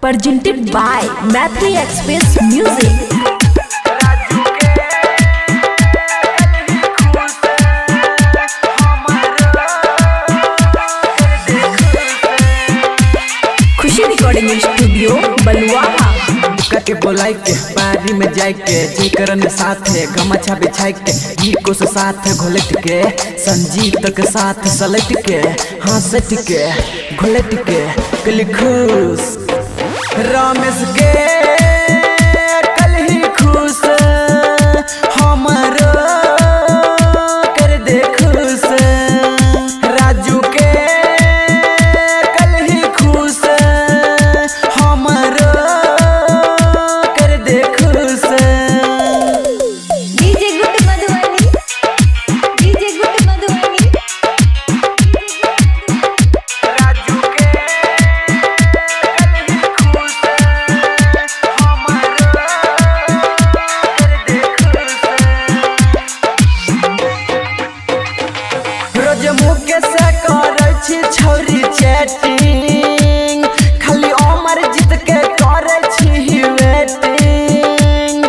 presented by Mathri Express Music. खुशी recording studio Baluaha. के बोलाई के बारी में जाए के जेकरन साथ है गमछा बिछाई के नीको से साथ घोलट के संजीत के साथ सलट के हाँ सट के घोलट के कल खुश रमेश के कल ही खुश हमारो कर दे खुश राजू के कल ही खुश हमारो छौरी चैटिंग खाली उमर जीत के करे छी वेटिंग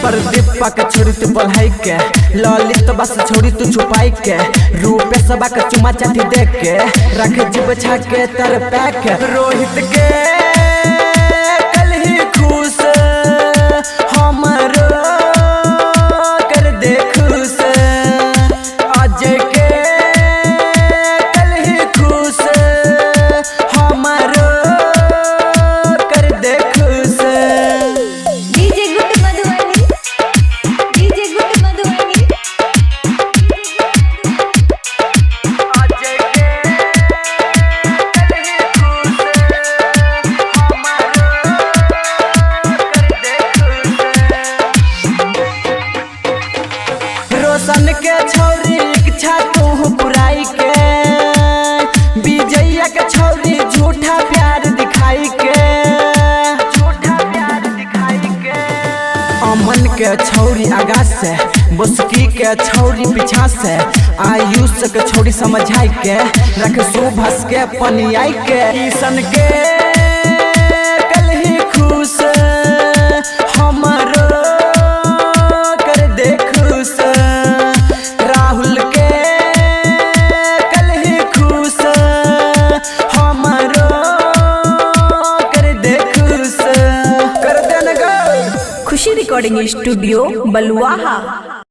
परदीपा के छोड़ी तू पढ़ाई के ललित बस छोड़ी तू छुपाई के रूपे सबा के चुमा चाटी दे के रखे जीव छा के तर पैक रोहित के कल ही खुश हमारो कर दे खुश अजय के रोशन के छौरी इच्छा तू बुराई के विजया के छौरी झूठा प्यार दिखाई के अमन के छौरी आगा से बुस्की के छौरी पीछा से आयुष के छौरी समझाई के रख सुभस के पनियाई के ईशन के कल ही खुश हमारो कर दे खुश राहुल के कल ही खुश हमारो कर दे खुश कर देना। खुशी रिकॉर्डिंग स्टूडियो बलुआहा।